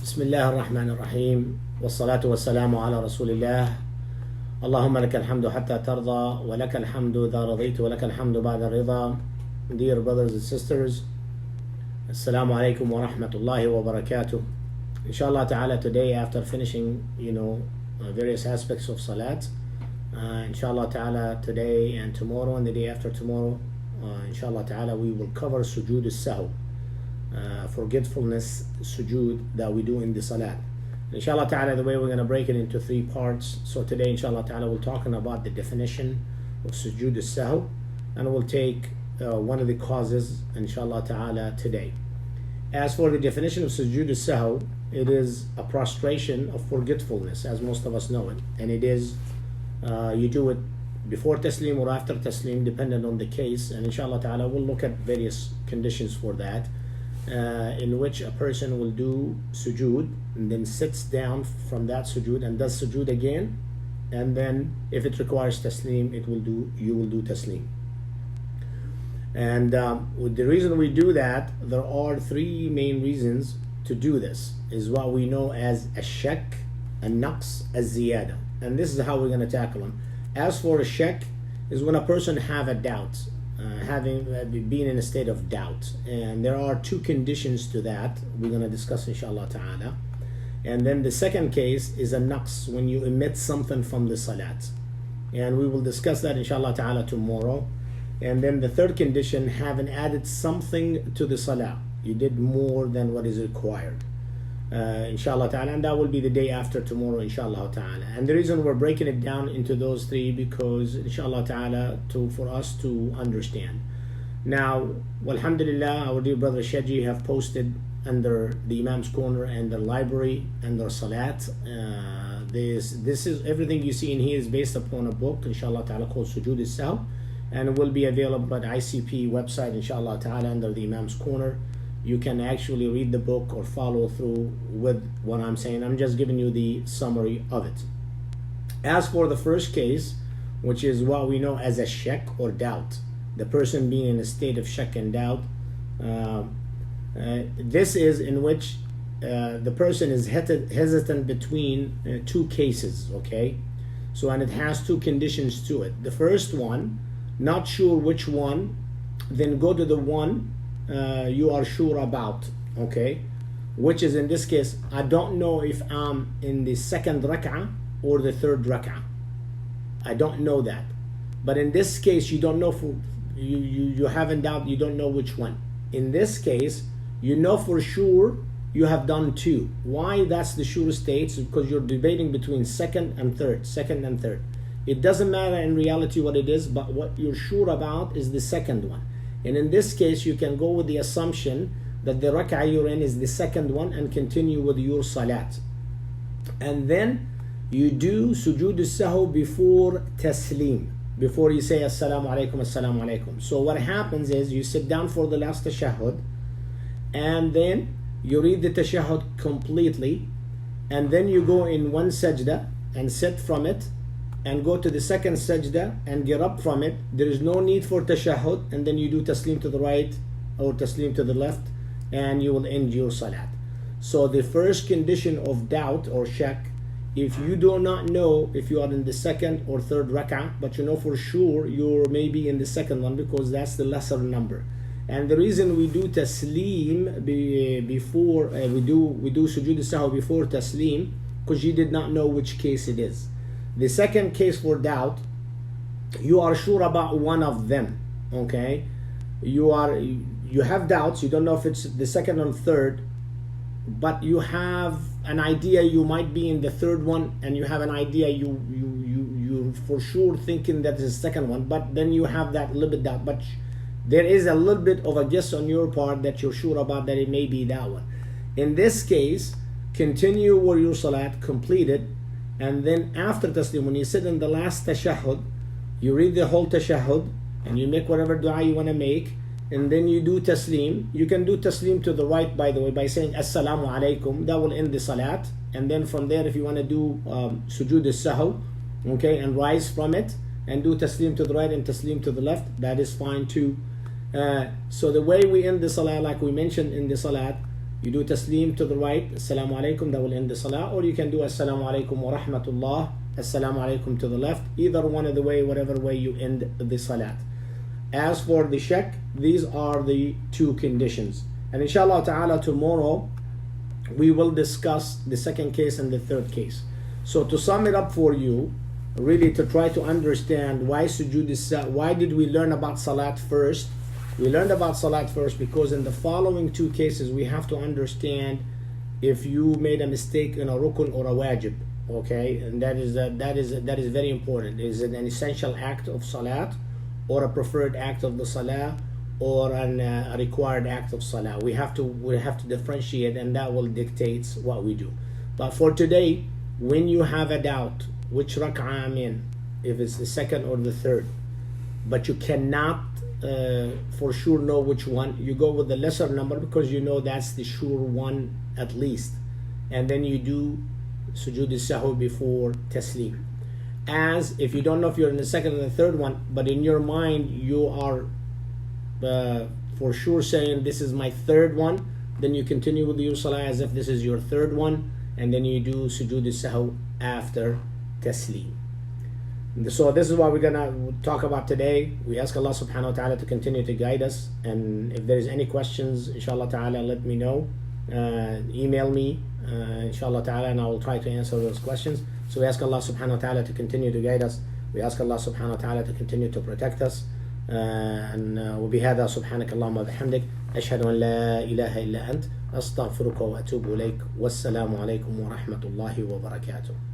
بسم الله الرحمن الرحيم والصلاة والسلام على رسول الله. اللهم لك الحمد حتى ترضى ولك الحمد إذا رضيت ولك الحمد بعد الرضا. Dear brothers and sisters, Assalamu alaikum wa rahmatullahi wa barakatuh. Inshallah ta'ala, today after finishing various aspects of salat, inshallah ta'ala, today and tomorrow and the day after tomorrow, inshallah ta'ala, we will cover Sujood as-Sahw, forgetfulness sujood that we do in the salat. Inshallah ta'ala, the way we're going to break it into three parts. So today inshallah ta'ala, we're talking about the definition of Sujood as-Sahw, and we'll take one of the causes inshallah ta'ala today. As for the definition of Sujood as-Sahw, it is a prostration of forgetfulness, as most of us know it, and it is you do it before taslim or after taslim, depending on the case. And inshallah ta'ala, we'll look at various conditions for that, in which a person will do sujood and then sits down from that sujood and does sujood again, and then if it requires taslim, you will do taslim. And with the reason we do that, there are three main reasons to do this. Is what we know as a-shak, a-naqs, az-ziyada, and this is how we're going to tackle them. As for a shak, is when a person have a doubt, being in a state of doubt, and there are two conditions to that we're going to discuss inshallah ta'ala. And then the second case is a naqs, when you omit something from the salat, and we will discuss that inshallah ta'ala tomorrow. And then the third condition, having added something to the salah, you did more than what is required, inshallah ta'ala, and that will be the day after tomorrow inshallah ta'ala. And the reason we're breaking it down into those three, because inshallah ta'ala, for us to understand. Now, alhamdulillah, our dear brother Shaji have posted under the Imam's Corner and the library and their salat, this is everything you see in here is based upon a book inshallah ta'ala called Sujood as-Sahw, and it will be available at ICP website inshallah ta'ala under the Imam's Corner. You can actually read the book or follow through with what I'm saying. I'm just giving you the summary of it. As for the first case, which is what we know as a shak or doubt, the person being in a state of shak and doubt, this is in which the person is hesitant between two cases, okay? So, and it has two conditions to it. The first one, not sure which one, then go to the one you are sure about, okay? Which is in this case, I don't know if I'm in the second rak'ah or the third rak'ah. I don't know that. But in this case, you don't know you haven't doubt, you don't know which one. In this case, you know for sure you have done two. Why that's the sure states? Because you're debating between second and third. It doesn't matter in reality what it is, but what you're sure about is the second one. And in this case, you can go with the assumption that the rak'ah you're in is the second one and continue with your salat. And then you do sujood as-sahw before taslim, before you say assalamu alaikum, assalamu alaikum. So what happens is you sit down for the last tashahhud, and then you read the tashahhud completely, and then you go in one sajda and sit from it, and go to the second sajda and get up from it. There is no need for tashahhud, and then you do taslim to the right or taslim to the left, and you will end your salat. So the first condition of doubt or shak, if you do not know if you are in the second or third rak'ah, but you know for sure you're maybe in the second one because that's the lesser number. And the reason we do taslim before we do sujood as-sahw before taslim, because you did not know which case it is. The second case for doubt, you are sure about one of them, okay? You have doubts, you don't know if it's the second or third, but you have an idea you might be in the third one, and you have an idea you for sure thinking that is the second one, but then you have that little bit doubt, but there is a little bit of a guess on your part that you're sure about that it may be that one. In this case, continue with your salat, complete it. And then after taslim, when you sit in the last tashahhud, you read the whole tashahhud and you make whatever dua you want to make, and then you do taslim. You can do taslim to the right, by the way, by saying assalamu alaikum. That will end the salat. And then from there, if you want to do sujood as-sahw, okay, and rise from it and do taslim to the right and taslim to the left, that is fine too. So the way we end the salat, like we mentioned in the salat, You do taslim to the right, assalamu alaikum, that will end the salah, or you can do assalamu alaikum wa rahmatullah, assalamu alaikum to the left, either one of the way, whatever way you end the salat. As for the shak, these are the two conditions. And inshallah ta'ala tomorrow we will discuss the second case and the third case. So to sum it up for you, really to try to understand why sujood is, why did we learn about salat first? We learned about salat first because in the following two cases we have to understand if you made a mistake in a rukun or a wajib, okay? And that is very important. Is it an essential act of salat, or a preferred act of the salah, or a required act of salah? We have to differentiate, and that will dictate what we do. But for today, when you have a doubt which rak'ah I'm in, if it's the second or the third, but you cannot for sure know which one, you go with the lesser number because you know that's the sure one at least, and then you do sujood as-Sahw before taslim. As if you don't know if you're in the second and the third one, but in your mind you are for sure saying this is my third one, then you continue with your salah as if this is your third one, and then you do sujood as-Sahw after taslim. So this is what we're gonna talk about today. We ask Allah subhanahu wa ta'ala to continue to guide us, and if there is any questions, inshallah ta'ala, let me know. Email me inshallah ta'ala, and I will try to answer those questions. So we ask Allah subhanahu wa ta'ala to continue to guide us. We ask Allah subhanahu wa ta'ala to continue to protect us. وبهذا سبحانك اللهم وبحمدك أشهد أن لا إله إلا أنت أستغفرك وأتوب إليك والسلام عليكم ورحمة الله وبركاته.